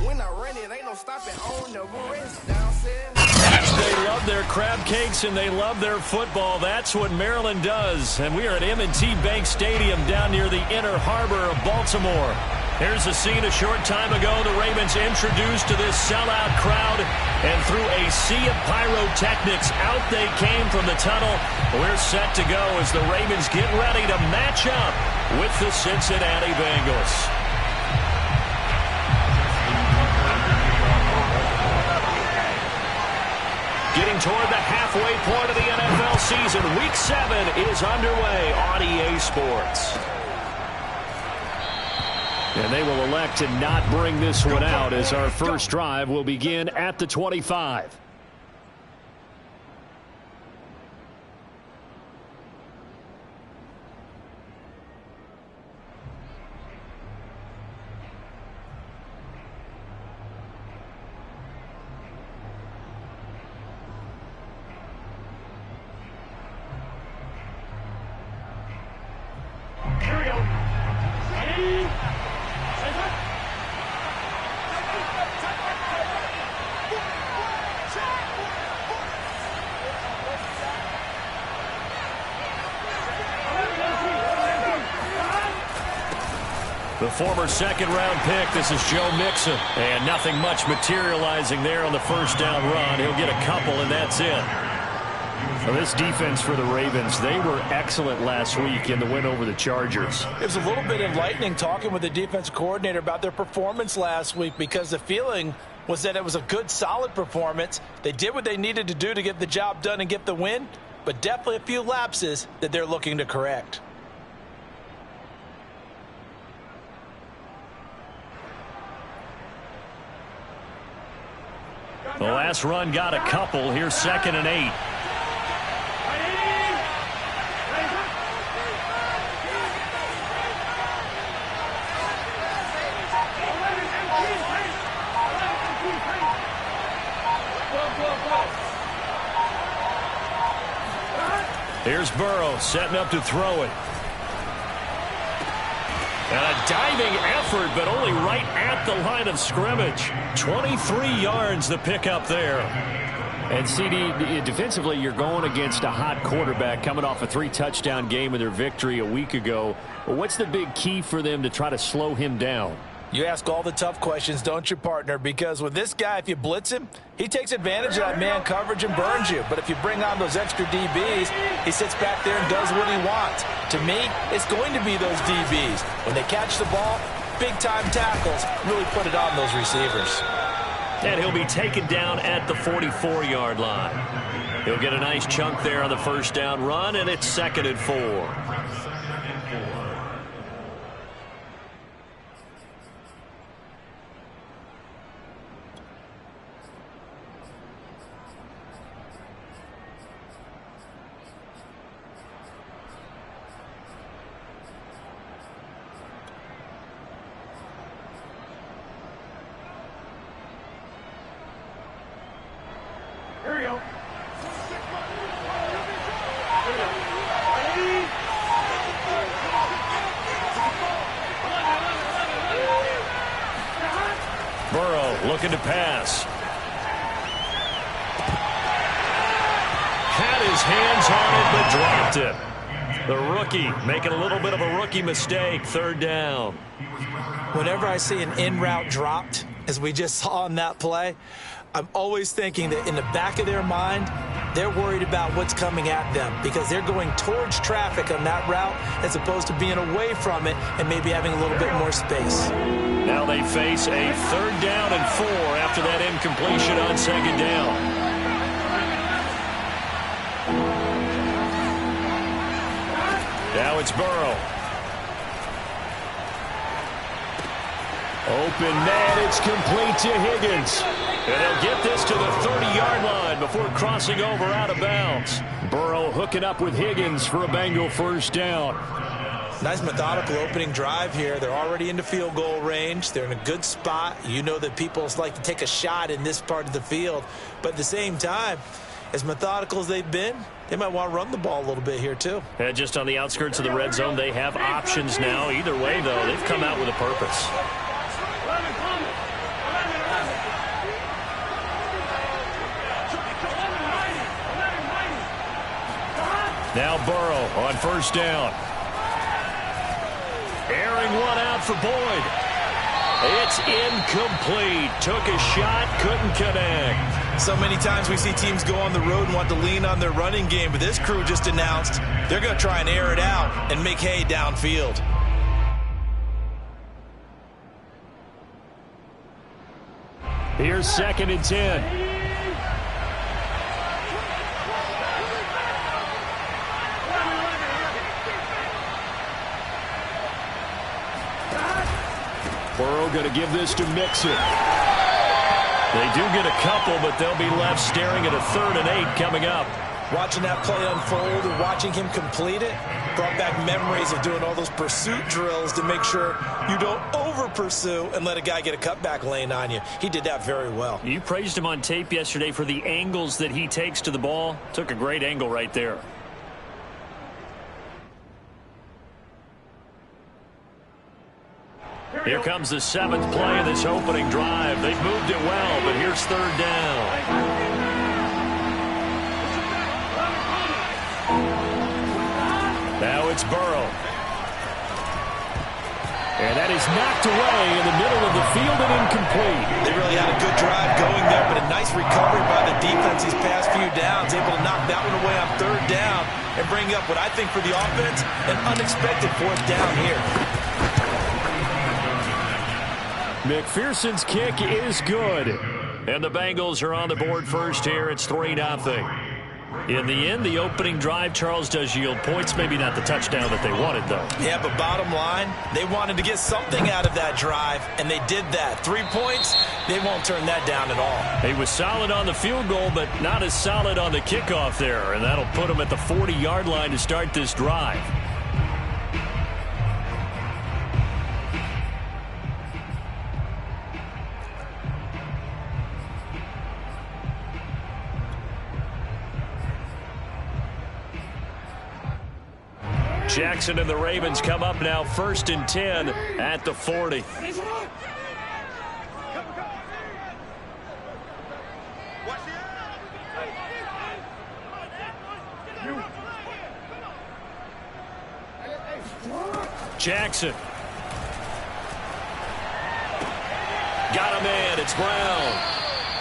When I run it, ain't no stopping on the wrist. Down set. They love their crab cakes and they love their football. That's what Maryland does. And we are at M&T Bank Stadium down near the Inner Harbor of Baltimore. Here's a scene a short time ago. The Ravens introduced to this sellout crowd, and through a sea of pyrotechnics, out they came from the tunnel. We're set to go as the Ravens get ready to match up with the Cincinnati Bengals. Getting toward the halfway point of the NFL season, Week 7 is underway on EA Sports. And they will elect to not bring this one out as our first drive will begin at the 25. The former second-round pick, this is Joe Mixon. And nothing much materializing there on the first down run. He'll get a couple, and that's it. Well, this defense for the Ravens, they were excellent last week in the win over the Chargers. It was a little bit enlightening talking with the defense coordinator about their performance last week, because the feeling was that it was a good, solid performance. They did what they needed to do to get the job done and get the win, but definitely a few lapses that they're looking to correct. The last run got a couple. Here's 2nd and 8. Here's Burrow setting up to throw it. And a diving effort, but only right at the line of scrimmage. 23 yards the pickup there. And CD, defensively, you're going against a hot quarterback coming off a 3-touchdown game in their victory a week ago. Well, what's the big key for them to try to slow him down? You ask all the tough questions, don't you, partner? Because with this guy, if you blitz him, he takes advantage of that man coverage and burns you. But if you bring on those extra DBs, he sits back there and does what he wants. To me, it's going to be those DBs. When they catch the ball, big-time tackles really put it on those receivers. And he'll be taken down at the 44-yard line. He'll get a nice chunk there on the first down run, and it's 2nd and 4. Looking to pass. Had his hands on it, but dropped it. The rookie making a little bit of a rookie mistake. 3rd down. Whenever I see an in-route dropped, as we just saw on that play, I'm always thinking that in the back of their mind, they're worried about what's coming at them because they're going towards traffic on that route as opposed to being away from it and maybe having a little bit more space. Now they face a 3rd down and 4 after that incompletion on 2nd down. Now it's Burrow. Open man, it's complete to Higgins. And they'll get this to the 30-yard line before crossing over out of bounds. Burrow hooking up with Higgins for a Bengal first down. Nice methodical opening drive here. They're already into field goal range. They're in a good spot. You know that people like to take a shot in this part of the field. But at the same time, as methodical as they've been, they might want to run the ball a little bit here too. And just on the outskirts of the red zone, they have options now. Either way, though, they've come out with a purpose. Now Burrow on first down. Airing one out for Boyd. It's incomplete. Took a shot, couldn't connect. So many times we see teams go on the road and want to lean on their running game, but this crew just announced they're going to try and air it out and make hay downfield. Here's 2nd and 10. Burrow going to give this to Mixon. They do get a couple, but they'll be left staring at a 3rd and 8 coming up. Watching that play unfold and watching him complete it brought back memories of doing all those pursuit drills to make sure you don't over-pursue and let a guy get a cutback lane on you. He did that very well. You praised him on tape yesterday for the angles that he takes to the ball. Took a great angle right there. Here comes the 7th play of this opening drive. They've moved it well, but here's 3rd down. Now it's Burrow. And that is knocked away in the middle of the field and incomplete. They really had a good drive going there, but a nice recovery by the defense these past few downs. Able to knock that one away on 3rd down and bring up what I think for the offense, an unexpected 4th down here. McPherson's kick is good. And the Bengals are on the board first here. It's 3-0. In the end, the opening drive, Charles, does yield points. Maybe not the touchdown that they wanted, though. Yeah, but bottom line, they wanted to get something out of that drive, and they did that. 3 points, they won't turn that down at all. He was solid on the field goal, but not as solid on the kickoff there. And that'll put him at the 40-yard line to start this drive. Jackson and the Ravens come up now 1st and 10 at the 40. Jackson. Got a man. It's Brown.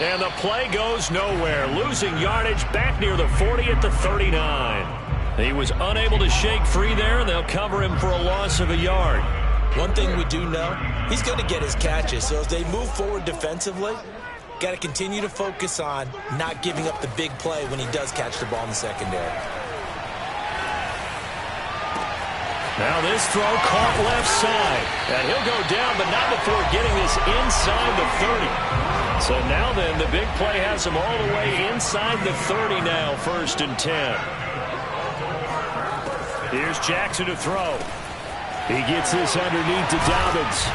And the play goes nowhere. Losing yardage back near the 40 at the 39. He was unable to shake free there, and they'll cover him for a loss of a yard. One thing we do know, he's going to get his catches. So as they move forward defensively, got to continue to focus on not giving up the big play when he does catch the ball in the secondary. Now this throw caught left side. And he'll go down, but not before getting this inside the 30. So now then, the big play has him all the way inside the 30 now, 1st and 10. Here's Jackson to throw. He gets this underneath to Dobbins.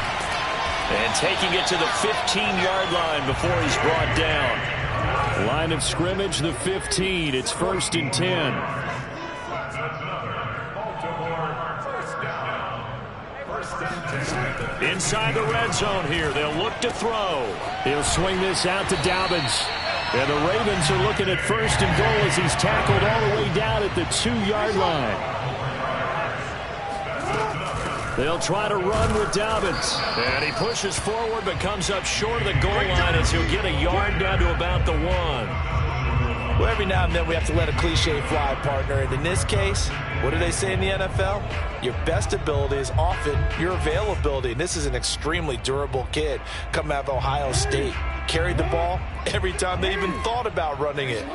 And taking it to the 15-yard line before he's brought down. Line of scrimmage, the 15. It's 1st and 10. Inside the red zone here. They'll look to throw. He'll swing this out to Dobbins. And the Ravens are looking at 1st and goal as he's tackled all the way down at the 2-yard line. They'll try to run with Dobbins. And he pushes forward but comes up short of the goal line as he'll get a yard down to about the 1. Well, every now and then we have to let a cliche fly, partner. And in this case, what do they say in the NFL? Your best ability is often your availability. And this is an extremely durable kid coming out of Ohio State. Carried the ball every time they even thought about running it.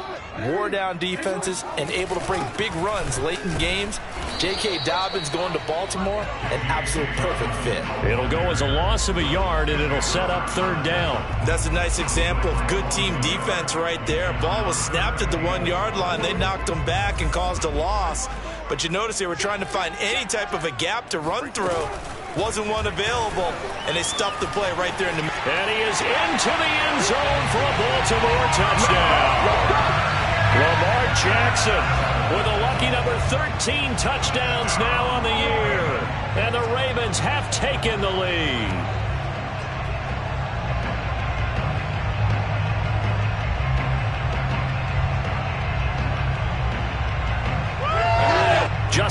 Wore down defenses and able to bring big runs late in games. J.K. Dobbins going to Baltimore, an absolute perfect fit. It'll go as a loss of a yard, and it'll set up 3rd down. That's a nice example of good team defense right there. Ball was snapped at the 1-yard line. They knocked them back and caused a loss. But you notice they were trying to find any type of a gap to run through. Wasn't one available, and they stuffed the play right there in the middle. And he is into the end zone for a Baltimore touchdown. Lamar Jackson with a lucky number 13 touchdowns now on the year. And the Ravens have taken the lead.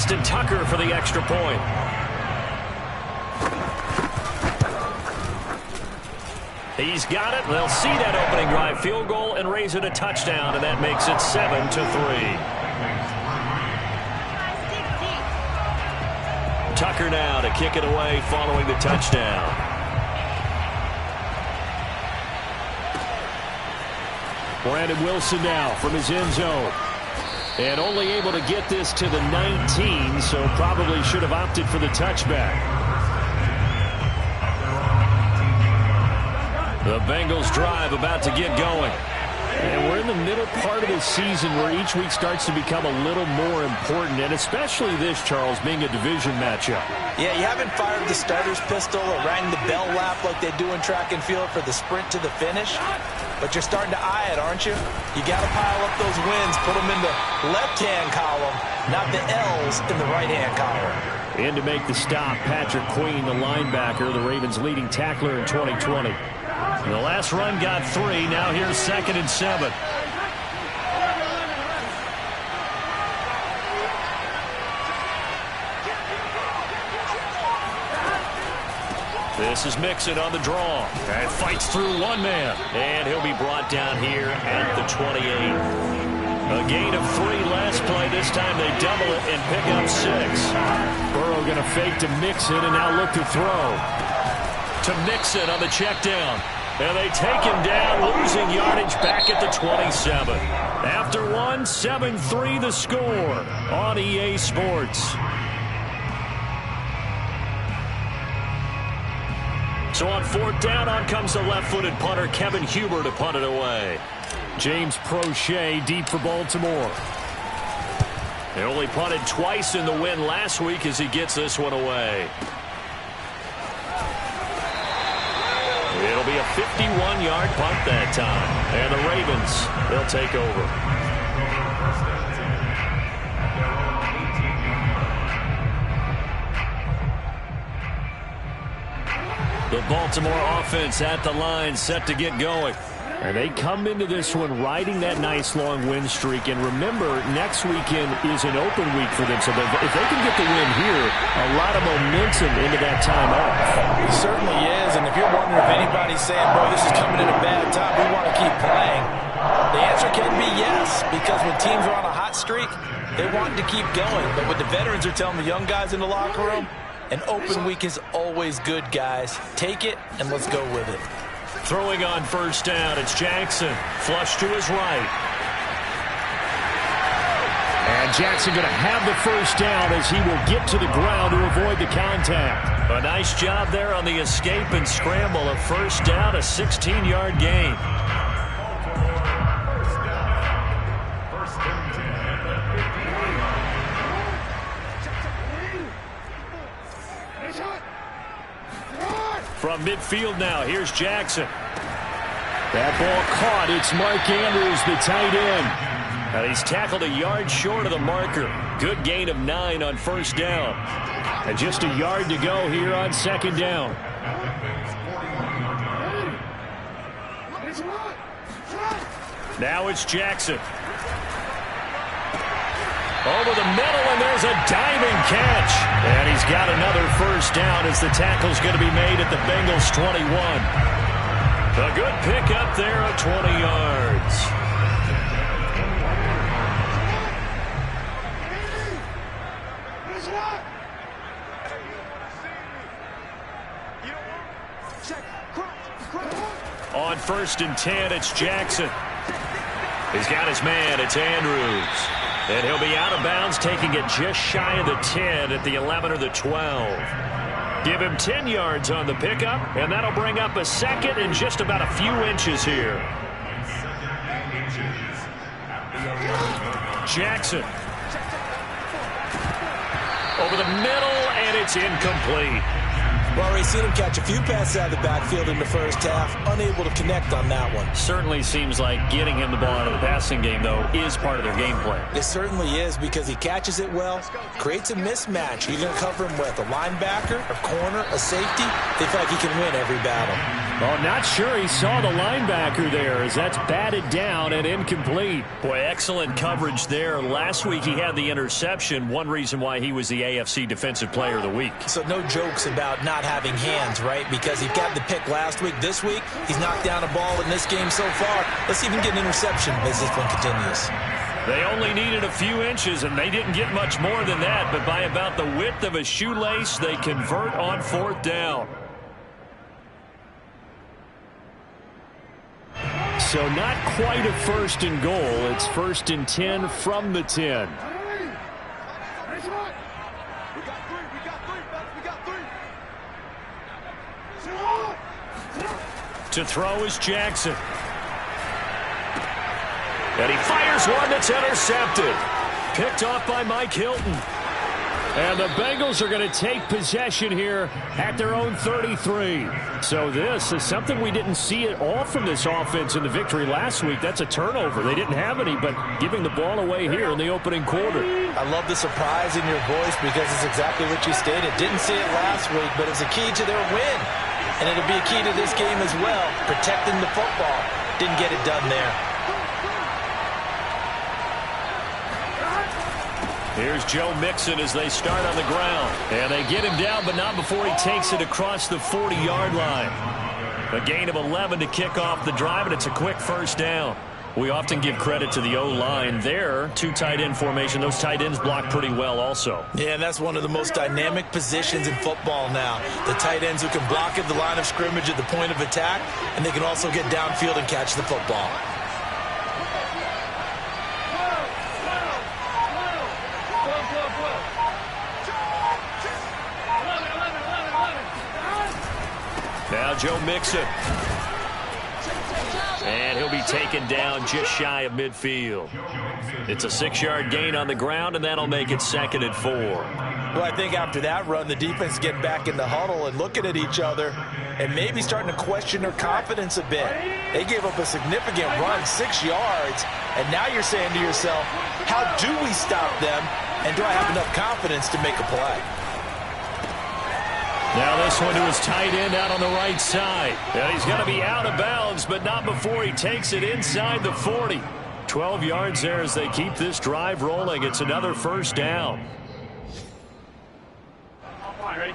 Justin Tucker for the extra point. He's got it. They'll see that opening drive field goal and raise it a touchdown, and that makes it 7-3. Tucker now to kick it away following the touchdown. Brandon Wilson now from his end zone. And only able to get this to the 19, so probably should have opted for the touchback. The Bengals drive about to get going. And we're in the middle part of the season where each week starts to become a little more important, and especially this, Charles, being a division matchup. Yeah, you haven't fired the starter's pistol or rang the bell lap like they do in track and field for the sprint to the finish, but you're starting to eye it, aren't you? You got to pile up those wins, put them in the left-hand column, not the L's in the right-hand column. And to make the stop, Patrick Queen, the linebacker, the Ravens' leading tackler in 2020. The last run got 3. Now here's 2nd and 7. This is Mixon on the draw. And fights through one man. And he'll be brought down here at the 28. A gain of 3 last play. This time they double it and pick up 6. Burrow going to fake to Mixon and now look to throw. To Mixon on the check down. And they take him down, losing yardage back at the 27. After 1, 7-3 the score on EA Sports. So on 4th down, on comes the left-footed punter, Kevin Huber, to punt it away. James Prochet deep for Baltimore. They only punted twice in the win last week as he gets this one away. It'll be a 51-yard punt that time. And the Ravens, they'll take over. The Baltimore offense at the line, set to get going. And they come into this one riding that nice long win streak. And remember, next weekend is an open week for them. So if they can get the win here, a lot of momentum into that time off. It certainly is. And if you're wondering if anybody's saying, boy, this is coming at a bad time, we want to keep playing, the answer can be yes. Because when teams are on a hot streak, they want to keep going. But what the veterans are telling the young guys in the locker room, an open week is always good, guys. Take it and let's go with it. Throwing on 1st down, it's Jackson. Flush to his right. And Jackson going to have the 1st down as he will get to the ground to avoid the contact. A nice job there on the escape and scramble. A 1st down, a 16-yard gain. From midfield now, here's Jackson. That ball caught. It's Mark Andrews, the tight end. And he's tackled a yard short of the marker. Good gain of 9 on 1st down. And just a yard to go here on 2nd down. Now it's Jackson. Over the middle, and there's a diving catch. And he's got another 1st down as the tackle's going to be made at the Bengals 21. A good pickup there of 20 yards. On 1st and 10, it's Jackson. He's got his man. It's Andrews. And he'll be out of bounds, taking it just shy of the 10 at the 11 or the 12. Give him 10 yards on the pickup, and that'll bring up a 2nd and just about a few inches here. Jackson. Over the middle, and it's incomplete. Well, we've seen him catch a few passes out of the backfield in the 1st half, unable to connect on that one. Certainly seems like getting him the ball out of the passing game, though, is part of their game plan. It certainly is, because he catches it well, creates a mismatch. You're going to cover him with a linebacker, a corner, a safety. They feel like he can win every battle. Oh, not sure he saw the linebacker there as that's batted down and incomplete. Boy, excellent coverage there. Last week he had the interception. One reason why he was the AFC Defensive Player of the Week. So no jokes about not having hands, right? Because he got the pick last week. This week, he's knocked down a ball in this game so far. Let's see if he can get an interception as this one continues. They only needed a few inches, and they didn't get much more than that. But by about the width of a shoelace, they convert on 4th down. So not quite a 1st and goal. It's 1st and 10 from the 10. To throw is Jackson. And he fires one that's intercepted. Picked off by Mike Hilton. And the Bengals are going to take possession here at their own 33. So this is something we didn't see at all from this offense in the victory last week. That's a turnover. They didn't have any, but giving the ball away here in the opening quarter. I love the surprise in your voice because it's exactly what you stated. Didn't see it last week, but it's a key to their win. And it'll be a key to this game as well, protecting the football. Didn't get it done there. Here's Joe Mixon as they start on the ground. And they get him down, but not before he takes it across the 40-yard line. A gain of 11 to kick off the drive, and it's a quick 1st down. We often give credit to the O-line there. 2 tight end formation. Those tight ends block pretty well also. Yeah, and that's one of the most dynamic positions in football now. The tight ends who can block at the line of scrimmage at the point of attack, and they can also get downfield and catch the football. Now Joe Mixon. And he'll be taken down just shy of midfield. It's a 6-yard gain on the ground, and that'll make it 2nd and 4. Well, I think after that run, the defense is getting back in the huddle and looking at each other and maybe starting to question their confidence a bit. They gave up a significant run, 6 yards, and now you're saying to yourself, how do we stop them, and do I have enough confidence to make a play? Now this one to his tight end out on the right side. And he's going to be out of bounds, but not before he takes it inside the 40. 12 yards there as they keep this drive rolling. It's another 1st down. Ready?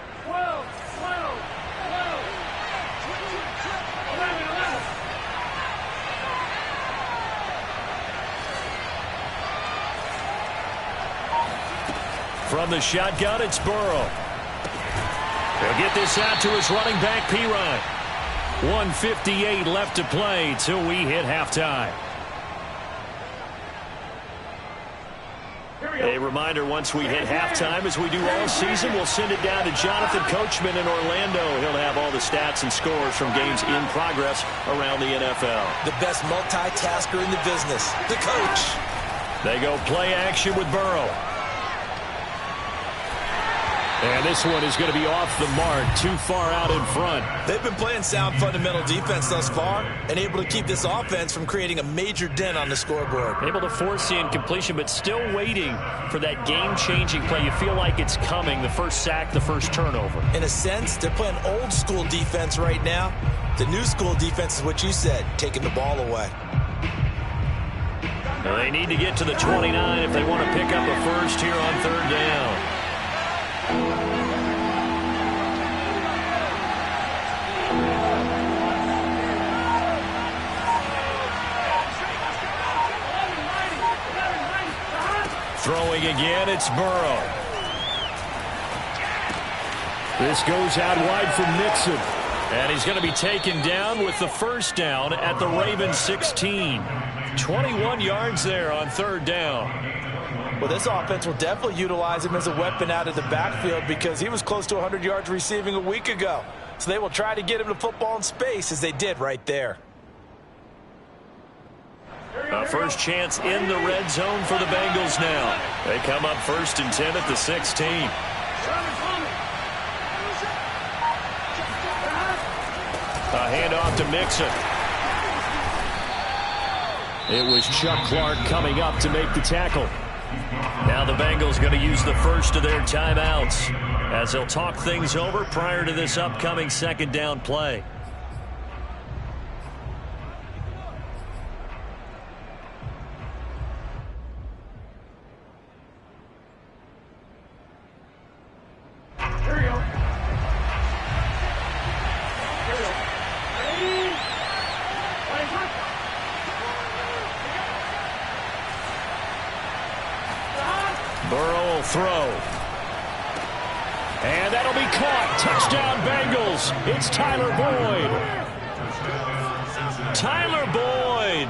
From the shotgun, it's Burrow. He'll get this out to his running back, Pirine. 1:58 left to play till we hit halftime. A reminder, once we hit halftime, as we do all season, we'll send it down to Jonathan Coachman in Orlando. He'll have all the stats and scores from games in progress around the NFL. The best multitasker in the business, the coach. They go play action with Burrow. And this one is going to be off the mark, too far out in front. They've been playing sound fundamental defense thus far and able to keep this offense from creating a major dent on the scoreboard. Able to force the incompletion, but still waiting for that game-changing play. You feel like it's coming, the first sack, the first turnover. In a sense, they're playing old-school defense right now. The new-school defense is what you said, taking the ball away. Well, they need to get to the 29 if they want to pick up a first here on 3rd down. Throwing again, it's Burrow. This goes out wide for Mixon. And he's going to be taken down with the 1st down at the Ravens 16. 21 yards there on 3rd down. Well, this offense will definitely utilize him as a weapon out of the backfield because he was close to 100 yards receiving a week ago. So they will try to get him the football in space as they did right there. A first chance in the red zone for the Bengals now. They come up 1st and 10 at the 16. A handoff to Mixon. It was Chuck Clark coming up to make the tackle. Now the Bengals going to use the first of their timeouts as they'll talk things over prior to this upcoming 2nd down play. Burrow will throw. And that'll be caught. Touchdown, Bengals. It's Tyler Boyd. Tyler Boyd,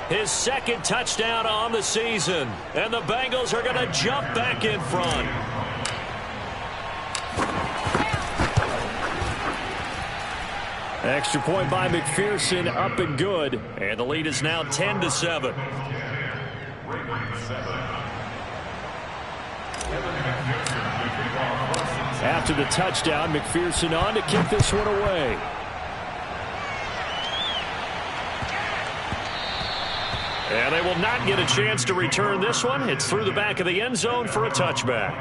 his second touchdown on the season. And the Bengals are going to jump back in front. Extra point by McPherson, up and good. And the lead is now 10-7. After the touchdown, McPherson on to kick this one away. And they will not get a chance to return this one. It's through the back of the end zone for a touchback.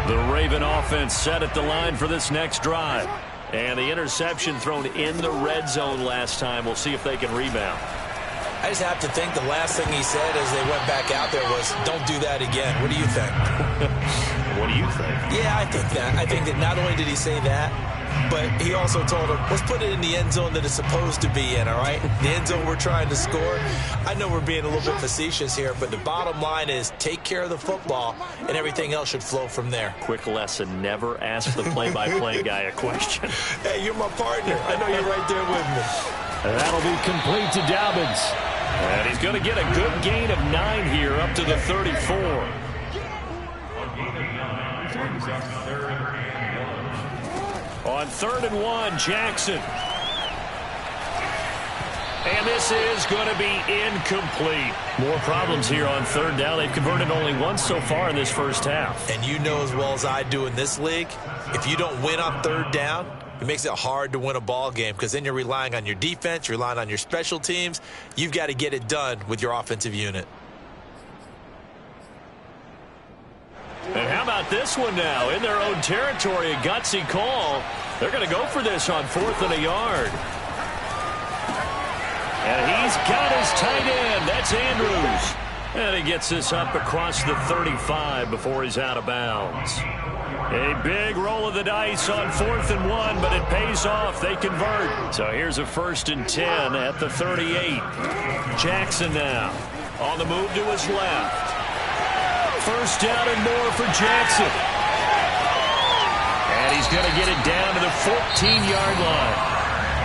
The Raven offense set at the line for this next drive. And the interception thrown in the red zone last time. We'll see if they can rebound. I just have to think the last thing he said as they went back out there was, don't do that again. What do you think? What do you think? Yeah, I think that. I think that not only did he say that, but he also told him, let's put it in the end zone that it's supposed to be in, all right? The end zone we're trying to score. I know we're being a little bit facetious here, but the bottom line is take care of the football, and everything else should flow from there. Quick lesson, never ask the play-by-play guy a question. Hey, you're my partner. I know you're right there with me. That'll be complete to Dobbins. And he's going to get a good gain of 9 here up to the 34. On 3rd and 1, Jackson. And this is going to be incomplete. More problems here on 3rd down. They've converted only once so far in this first half. And you know as well as I do in this league, if you don't win on 3rd down, it makes it hard to win a ball game because then you're relying on your defense, you're relying on your special teams. You've got to get it done with your offensive unit. And how about this one now? In their own territory, a gutsy call. They're going to go for this on 4th and a yard. And he's got his tight end. That's Andrews. And he gets this up across the 35 before he's out of bounds. A big roll of the dice on 4th and 1, but it pays off. They convert. So here's a 1st and 10 at the 38. Jackson now on the move to his left. 1st down and more for Jackson. And he's going to get it down to the 14-yard line.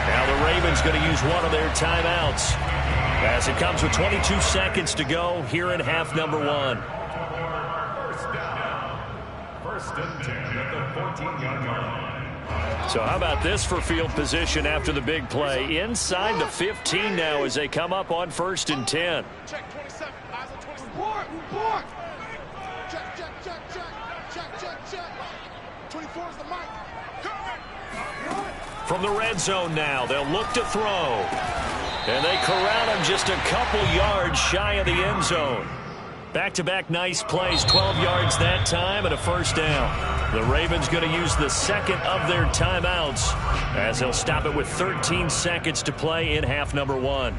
Now the Ravens going to use one of their timeouts as it comes with 22 seconds to go here in half number 1. 1st and 10 at the 14-yard line. So how about this for field position after the big play? Inside the 15 now as they come up on 1st and 10. Check 27. Eyes on 27. Report. Check. 24 is the mic. From the red zone now, they'll look to throw. And they corral him just a couple yards shy of the end zone. Back-to-back nice plays, 12 yards that time and a 1st down. The Ravens going to use the second of their timeouts as they'll stop it with 13 seconds to play in half number 1.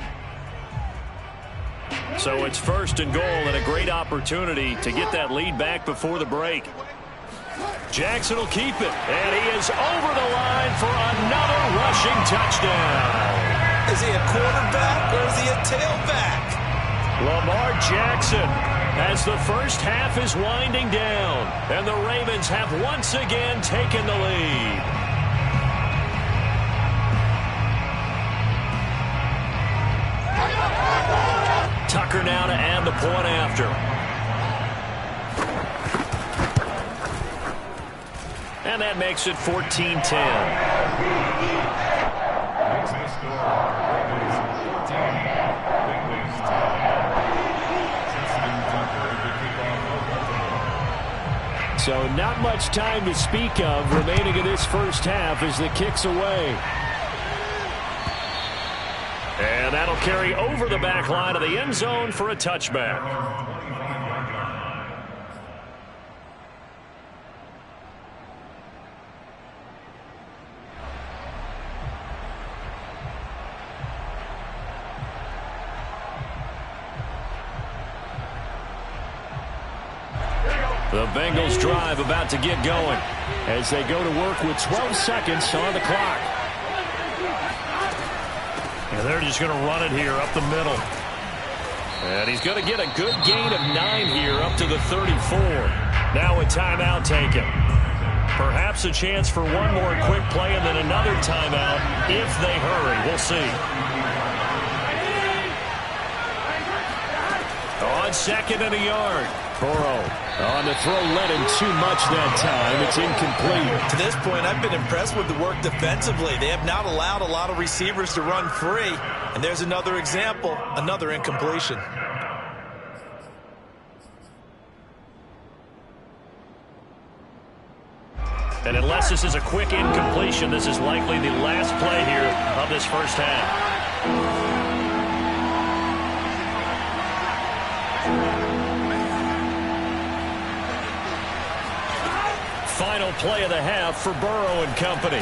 So it's 1st and goal and a great opportunity to get that lead back before the break. Jackson will keep it, and he is over the line for another rushing touchdown. Is he a quarterback or is he a tailback? Lamar Jackson, as the first half is winding down, and the Ravens have once again taken the lead. Tucker now to add the point after. And that makes it 14-10. So not much time to speak of remaining in this first half as the kick's away. And that'll carry over the back line of the end zone for a touchback. The Bengals drive about to get going as they go to work with 12 seconds on the clock. And they're just going to run it here up the middle. And he's going to get a good gain of 9 here up to the 34. Now a timeout taken. Perhaps a chance for one more quick play and then another timeout if they hurry. We'll see. On second and a yard. Burrow on the throw, led him too much that time. It's incomplete. To this point, I've been impressed with the work defensively. They have not allowed a lot of receivers to run free. And there's another example, another incompletion. And unless this is a quick incompletion, this is likely the last play here of this first half. Final play of the half for Burrow and company.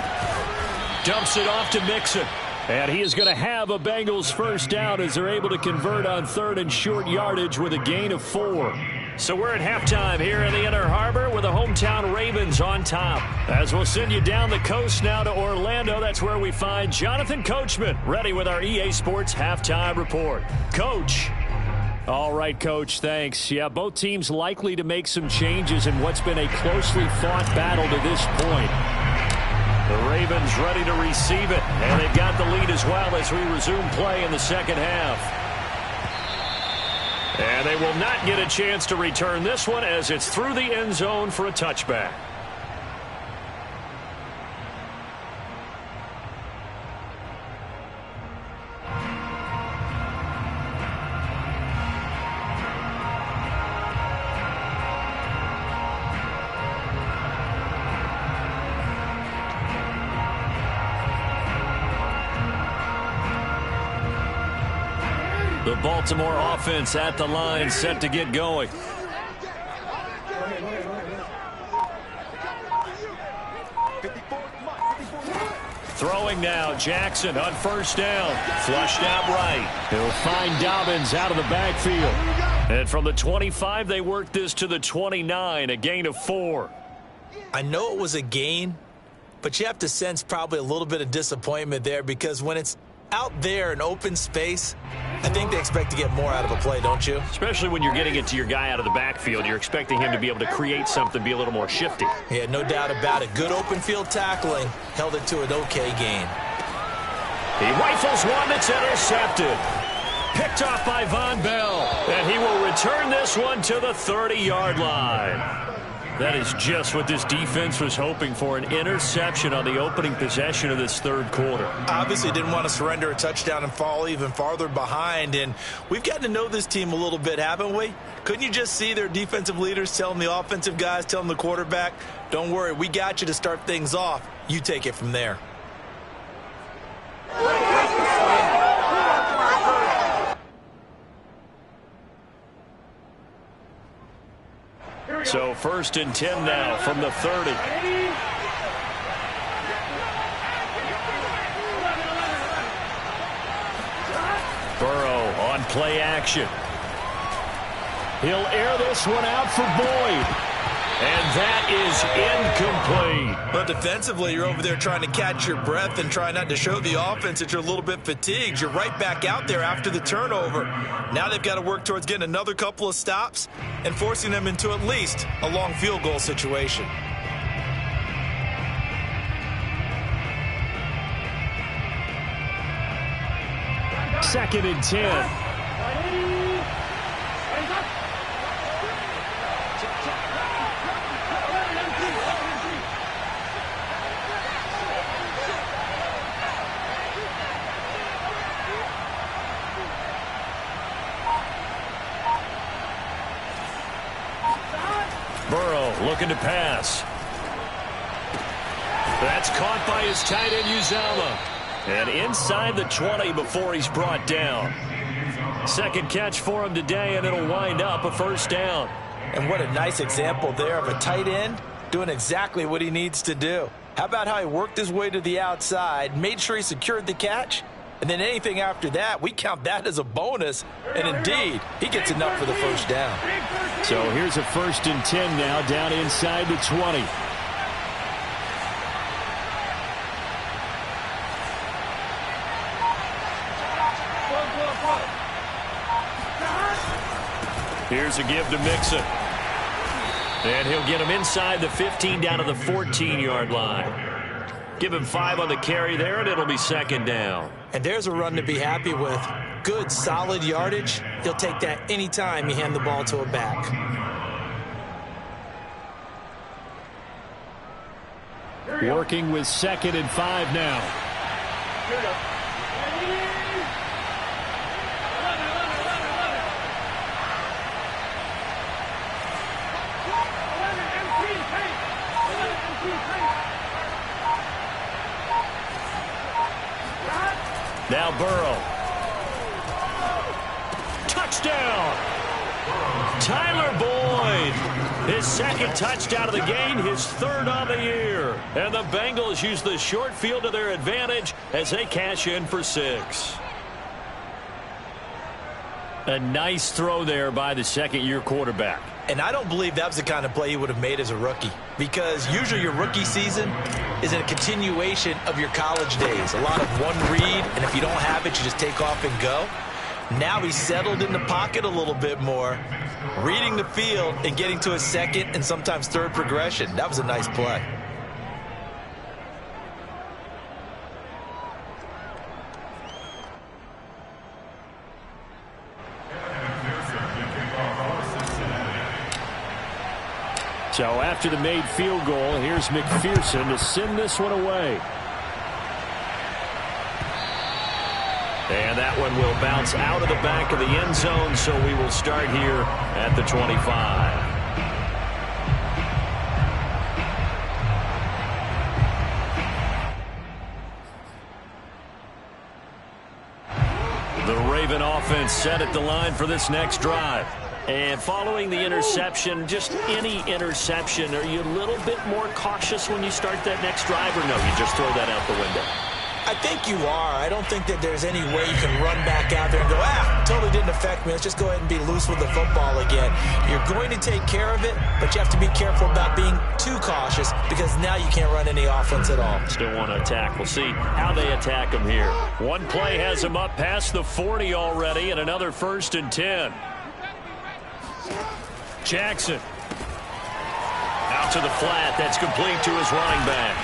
Dumps it off to Mixon. And he is going to have a Bengals first down as they're able to convert on third and short yardage with a gain of 4. So we're at halftime here in the Inner Harbor with the hometown Ravens on top. As we'll send you down the coast now to Orlando, that's where we find Jonathan Coachman ready with our EA Sports Halftime Report. Coach. All right, Coach, thanks. Yeah, both teams likely to make some changes in what's been a closely fought battle to this point. The Ravens ready to receive it, and they've got the lead as well as we resume play in the second half. And they will not get a chance to return this one as it's through the end zone for a touchback. The Baltimore offense at the line, set to get going. Throwing now, Jackson on first down. Flushed out right. He'll find Dobbins out of the backfield. And from the 25, they work this to the 29, a gain of 4. I know it was a gain, but you have to sense probably a little bit of disappointment there because when it's out there in open space, I think they expect to get more out of a play, don't you? Especially when you're getting it to your guy out of the backfield. You're expecting him to be able to create something, be a little more shifty. Yeah, no doubt about it. Good open field tackling. Held it to an okay gain. He rifles one that's intercepted. Picked off by Von Bell. And he will return this one to the 30-yard line. That is just what this defense was hoping for, an interception on the opening possession of this third quarter. Obviously didn't want to surrender a touchdown and fall even farther behind, and we've gotten to know this team a little bit, haven't we? Couldn't you just see their defensive leaders telling the offensive guys, telling the quarterback, don't worry, we got you to start things off. You take it from there. So 1st and 10 now from the 30. Burrow on play action. He'll air this one out for Boyd. And that is incomplete. But defensively, you're over there trying to catch your breath and try not to show the offense that you're a little bit fatigued. You're right back out there after the turnover. Now they've got to work towards getting another couple of stops and forcing them into at least a long field goal situation. Second and 10. Burrow looking to pass. That's caught by his tight end, Uzomah. And inside the 20 before he's brought down. Second catch for him today, and it'll wind up a first down. And what a nice example there of a tight end doing exactly what he needs to do. How about how he worked his way to the outside, made sure he secured the catch, and then anything after that, we count that as a bonus. And indeed, he gets enough for the first down. So here's a 1st and 10 now down inside the 20. Here's a give to Mixon. And he'll get him inside the 15 down to the 14-yard line. Give him 5 on the carry there, and it'll be second down. And there's a run to be happy with. Good, solid yardage. He'll take that anytime you hand the ball to a back. Working with 2nd and 5 now. Now Burrow. Touchdown! Tyler Boyd. His 2nd touchdown of the game, his 3rd on the year. And the Bengals use the short field to their advantage as they cash in for 6. A nice throw there by the 2nd-year quarterback. And I don't believe that was the kind of play he would have made as a rookie, because usually your rookie season is a continuation of your college days. A lot of one read, and if you don't have it, you just take off and go. Now he's settled in the pocket a little bit more, reading the field and getting to a 2nd and sometimes 3rd progression. That was a nice play. So after the made field goal, here's McPherson to send this one away. And that one will bounce out of the back of the end zone, so we will start here at the 25. The Raven offense set at the line for this next drive. And following the interception, just any interception, are you a little bit more cautious when you start that next drive, or no, you just throw that out the window? I think you are. I don't think that there's any way you can run back out there and go, totally didn't affect me. Let's just go ahead and be loose with the football again. You're going to take care of it, but you have to be careful about being too cautious, because now you can't run any offense at all. Still want to attack. We'll see how they attack him here. One play has him up past the 40 already, and another 1st and 10. Jackson. Out to the flat. That's complete to his running back.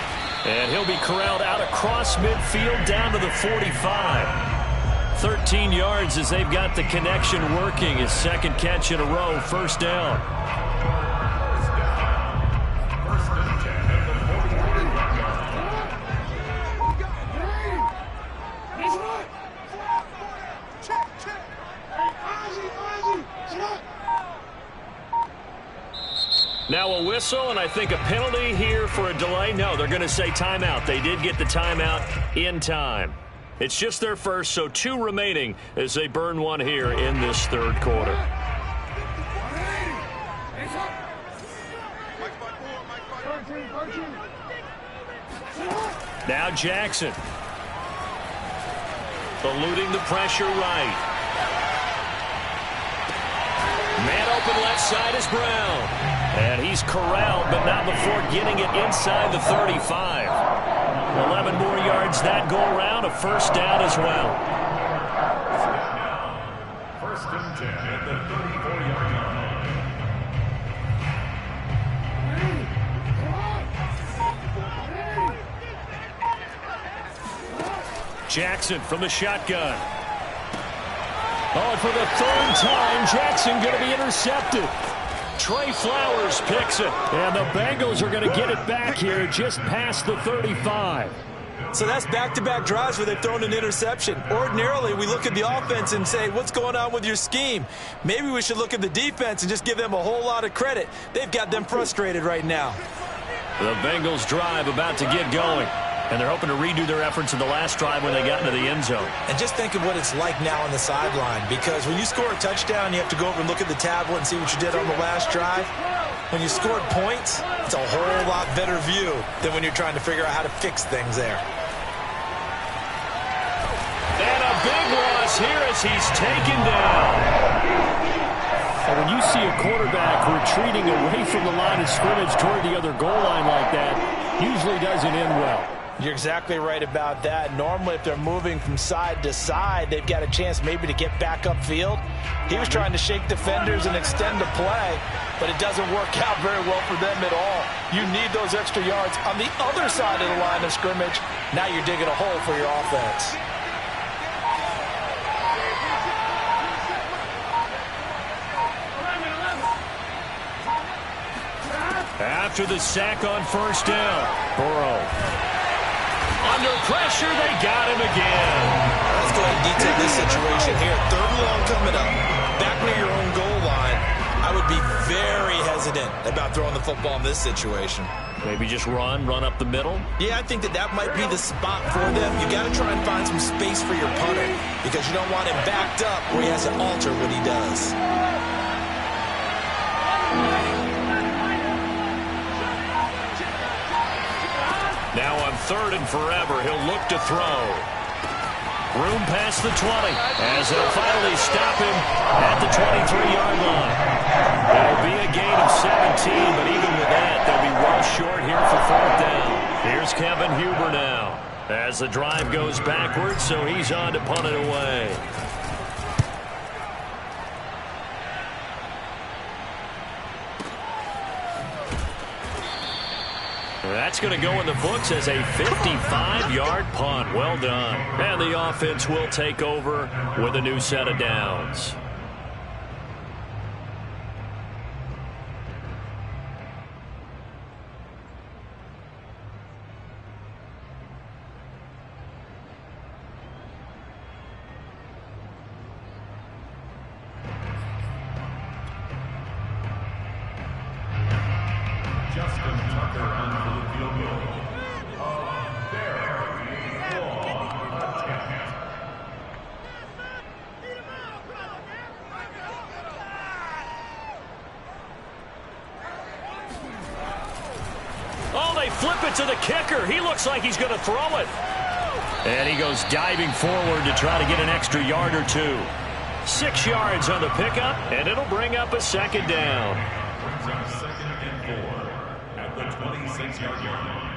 And he'll be corralled out across midfield down to the 45. 13 yards as they've got the connection working. His 2nd catch in a row, 1st down. Now a whistle, and I think a penalty here for a delay. No, they're going to say timeout. They did get the timeout in time. It's just their first, so 2 remaining as they burn one here in this 3rd quarter. Now Jackson. Eluding the pressure right. Man open left side is Brown. And he's corralled, but not before getting it inside the 35. 11 more yards that go around, a 1st down as well. 1st and 10 at the 34-yard line. Jackson from the shotgun. Oh, and for the 3rd time, Jackson going to be intercepted. Trey Flowers picks it. And the Bengals are going to get it back here just past the 35. So that's back-to-back drives where they've thrown an interception. Ordinarily, we look at the offense and say, what's going on with your scheme? Maybe we should look at the defense and just give them a whole lot of credit. They've got them frustrated right now. The Bengals drive about to get going. And they're hoping to redo their efforts in the last drive when they got into the end zone. And just think of what it's like now on the sideline, because when you score a touchdown, you have to go over and look at the tablet and see what you did on the last drive. When you scored points, it's a whole lot better view than when you're trying to figure out how to fix things there. And a big loss here as he's taken down. And when you see a quarterback retreating away from the line of scrimmage toward the other goal line like that, usually doesn't end well. You're exactly right about that. Normally, if they're moving from side to side, they've got a chance maybe to get back upfield. He was trying to shake defenders and extend the play, but it doesn't work out very well for them at all. You need those extra yards on the other side of the line of scrimmage. Now you're digging a hole for your offense. After the sack on first down, Burrow. Under pressure, they got him again. Let's go ahead and detail this situation here. Third and long coming up. Back near your own goal line. I would be very hesitant about throwing the football in this situation. Maybe just run up the middle? Yeah, I think that might be the spot for them. You got to try and find some space for your punter because you don't want him backed up where he has to alter what he does. Now on third and forever, he'll look to throw. Room past the 20 as they'll finally stop him at the 23-yard line. It'll be a gain of 17, but even with that, they'll be well short here for fourth down. Here's Kevin Huber now as the drive goes backwards, so he's on to punt it away. That's going to go in the books as a 55-yard punt. Well done. And the offense will take over with a new set of downs. Flip it to the kicker. He looks like he's going to throw it. And he goes diving forward to try to get an extra yard or two. 6 yards on the pickup, and it'll bring up a second down. Brings up second and 4 at the 26-yard line.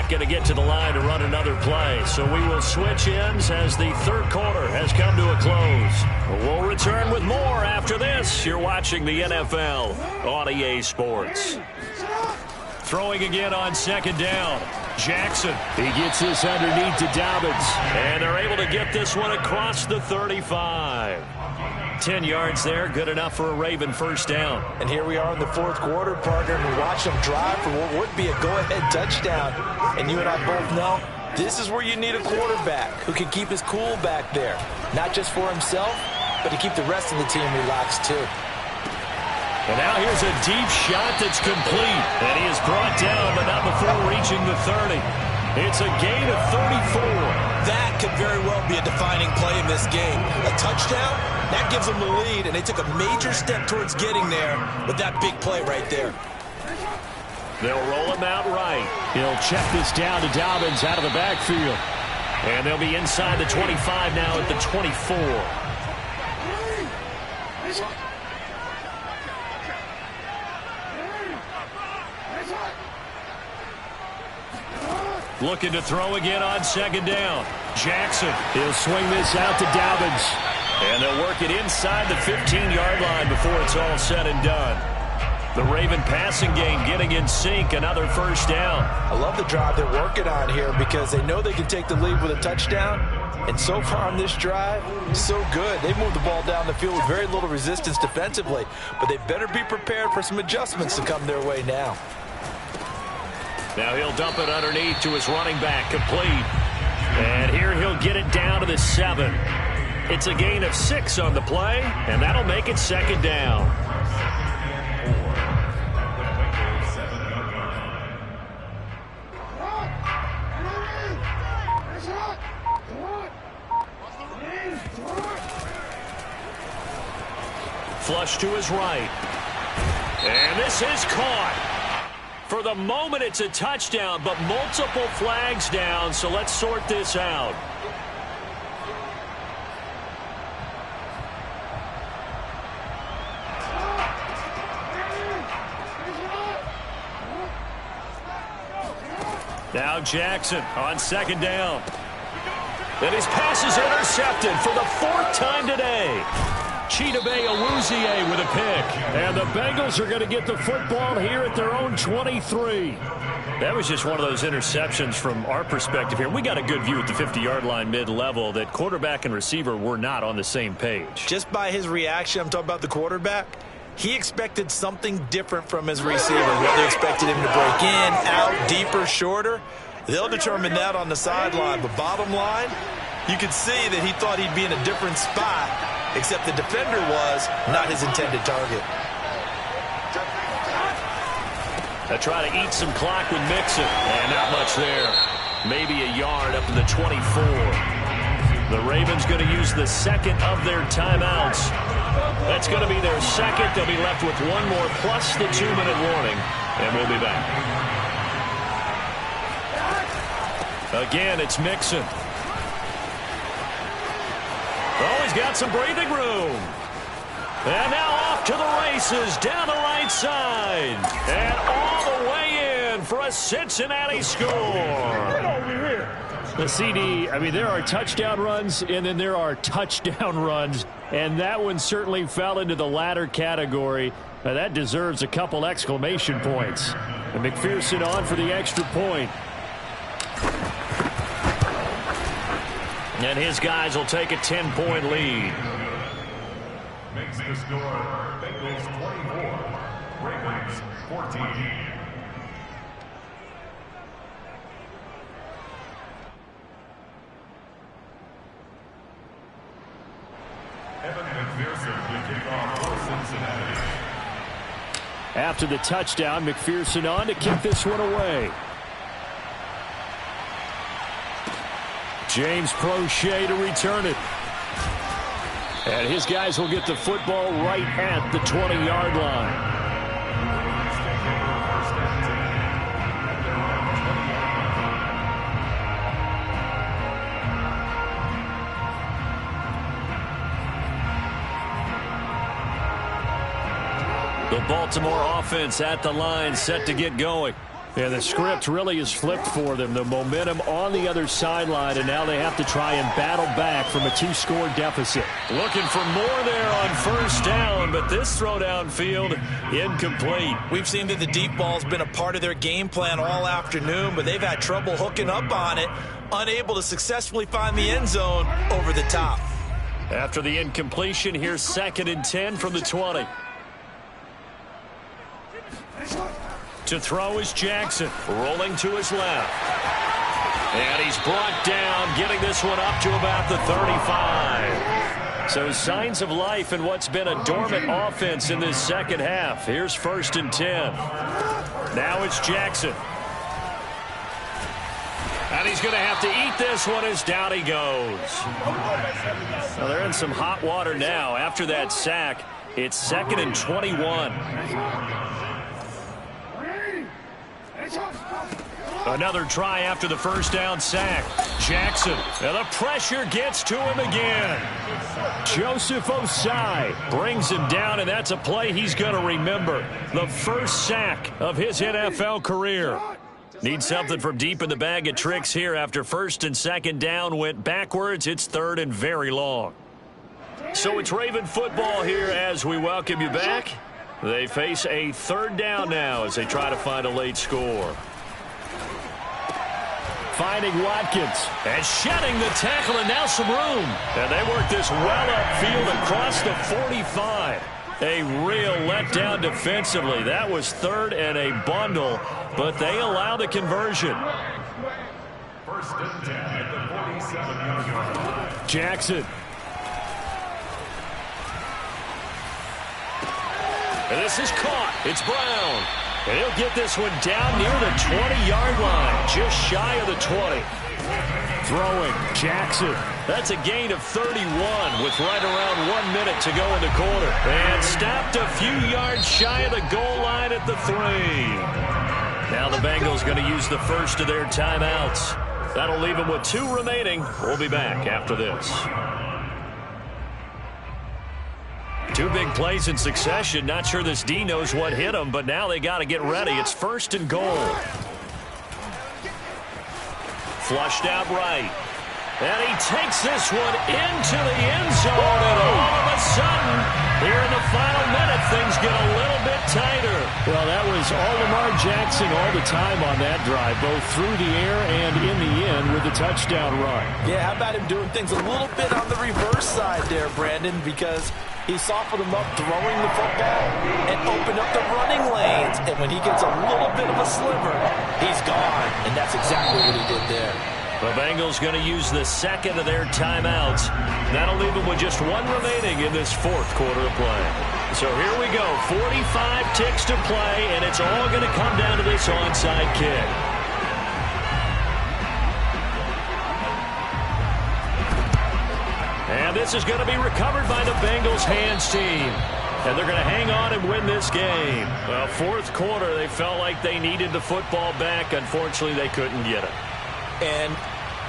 Going to get to the line to run another play, so we will switch ends as the third quarter has come to a close. We'll return with more after this. You're watching the NFL on EA Sports. Throwing again on second down. Jackson. He gets this underneath to Dobbins, and they're able to get this one across the 35. 10 yards there, good enough for a Raven first down. And here we are in the fourth quarter, partner, and we watch them drive for what would be a go-ahead touchdown. And you and I both know this is where you need a quarterback who can keep his cool back there. Not just for himself, but to keep the rest of the team relaxed too. And now here's a deep shot that's complete. And he is brought down, but not before reaching the 30. It's a gain of 34. That could very well be a defining play in this game. A touchdown, that gives them the lead, and they took a major step towards getting there with that big play right there. They'll roll him out right. He'll check this down to Dobbins out of the backfield. And they'll be inside the 25 now at the 24. Looking to throw again on second down. Jackson. He'll swing this out to Dobbins. And they'll work it inside the 15-yard line before it's all said and done. The Raven passing game getting in sync, another first down. I love the drive they're working on here because they know they can take the lead with a touchdown. And so far on this drive, so good. They've moved the ball down the field with very little resistance defensively. But they better be prepared for some adjustments to come their way now. Now he'll dump it underneath to his running back, complete. And here he'll get it down to the 7. It's a gain of 6 on the play, and that'll make it second down. Flush to his right. And this is caught. For the moment, it's a touchdown, but multiple flags down, so let's sort this out. Now Jackson on second down. And his pass is intercepted for the 4th time today. Chidobe Awuzie with a pick. And the Bengals are going to get the football here at their own 23. That was just one of those interceptions from our perspective here. We got a good view at the 50-yard line mid-level that quarterback and receiver were not on the same page. Just by his reaction, I'm talking about the quarterback, he expected something different from his receiver. Whether he expected him to break in, out, deeper, shorter, they'll determine that on the sideline. But bottom line, you could see that he thought he'd be in a different spot, except the defender was not his intended target. They try to eat some clock with Mixon, and not much there. Maybe a yard up to the 24. The Ravens going to use the second of their timeouts. That's going to be their second. They'll be left with one more plus the 2-minute warning, and we'll be back. Again, it's Mixon. Oh, he's got some breathing room. And now off to the races down the right side. And all the way in for a Cincinnati score. The CD, I mean, there are touchdown runs, and then there are touchdown runs. And that one certainly fell into the latter category. Now, that deserves a couple exclamation points. And McPherson on for the extra point. And his guys will take a 10-point lead. Makes the score Bengals 24, Ravens 14. Evan McPherson will kick off for Cincinnati. After the touchdown, McPherson on to kick this one away. James Prochet to return it. And his guys will get the football right at the 20-yard line. The Baltimore offense at the line, set to get going. Yeah, the script really is flipped for them. The momentum on the other sideline, and now they have to try and battle back from a 2-score deficit. Looking for more there on first down, but this throw downfield incomplete. We've seen that the deep ball's been a part of their game plan all afternoon, but they've had trouble hooking up on it, unable to successfully find the end zone over the top. After the incompletion, here's 2nd and 10 from the 20. To throw is Jackson, rolling to his left. And he's brought down, getting this one up to about the 35. So signs of life in what's been a dormant offense in this second half. Here's 1st and 10. Now it's Jackson. And he's going to have to eat this one as down he goes. Well, they're in some hot water now. After that sack, it's 2nd and 21. Another try after the first down sack. Jackson, and the pressure gets to him again. Joseph Osai brings him down, and that's a play he's going to remember. The first sack of his NFL career. Needs something from deep in the bag of tricks here after 1st and 2nd down went backwards. It's 3rd and very long. So it's Raven football here as we welcome you back. They face a 3rd down now as they try to find a late score. Finding Watkins. And shedding the tackle, and now some room. And they work this well upfield across the 45. A real letdown defensively. That was 3rd and a bundle, but they allow the conversion. 1st and 10 at the 47-yard line. Jackson. And this is caught. It's Brown. And he'll get this one down near the 20-yard line, just shy of the 20. Throwing, Jackson. That's a gain of 31 with right around 1 minute to go in the quarter. And stopped a few yards shy of the goal line at the 3. Now the Bengals going to use the first of their timeouts. That'll leave them with 2 remaining. We'll be back after this. 2 big plays in succession. Not sure this D knows what hit him, but now they got to get ready. It's 1st and goal. Flushed out right. And he takes this one into the end zone, and all of a sudden, here in the final minute, things get a little bit tighter. Well, that was all Lamar Jackson all the time on that drive, both through the air and in the end with the touchdown run. Yeah, how about him doing things a little bit on the reverse side there, Brandon, because he softened him up throwing the football and opened up the running lanes. And when he gets a little bit of a sliver, he's gone. And that's exactly what he did there. The Bengals going to use the second of their timeouts. That'll leave them with just 1 remaining in this 4th quarter of play. So here we go. 45 ticks to play, and it's all going to come down to this onside kick. And this is going to be recovered by the Bengals hands team. And they're going to hang on and win this game. Well, 4th quarter, they felt like they needed the football back. Unfortunately, they couldn't get it. And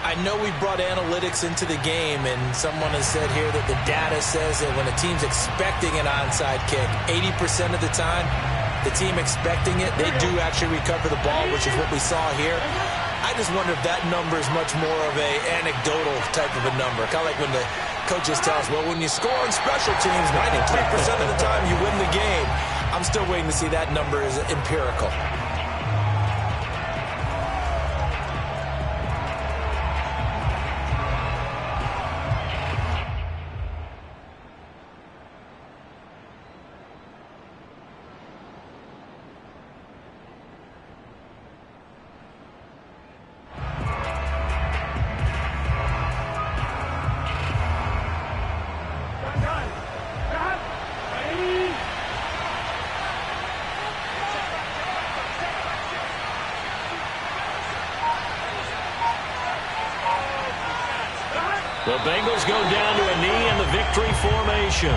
I know we brought analytics into the game, and someone has said here that the data says that when a team's expecting an onside kick, 80% of the time, the team expecting it, they do actually recover the ball, which is what we saw here. I just wonder if that number is much more of a anecdotal type of a number. Kind of like when the coaches tell us, well, when you score on special teams, 93% of the time you win the game. I'm still waiting to see that number is empirical. The Bengals go down to a knee in the victory formation.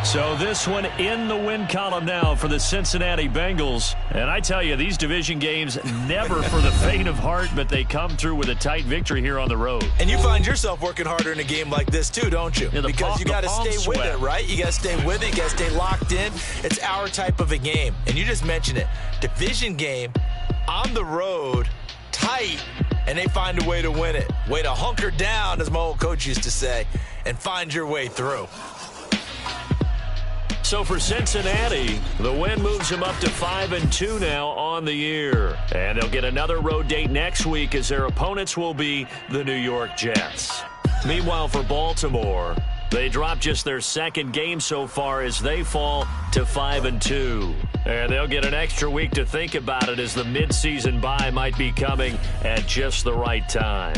So this one in the win column now for the Cincinnati Bengals. And I tell you, these division games never for the faint of heart, but they come through with a tight victory here on the road. And you find yourself working harder in a game like this too, don't you? Yeah, because you got to stay with it, right? You got to stay with it. You got to stay locked in. It's our type of a game. And you just mentioned it. Division game on the road, tight, and they find a way to win it. Way to hunker down, as my old coach used to say, and find your way through. So for Cincinnati, the win moves them up to 5-2 now on the year. And they'll get another road date next week as their opponents will be the New York Jets. Meanwhile, for Baltimore, they drop just their 2nd game so far as they fall to 5-2. And they'll get an extra week to think about it as the midseason bye might be coming at just the right time.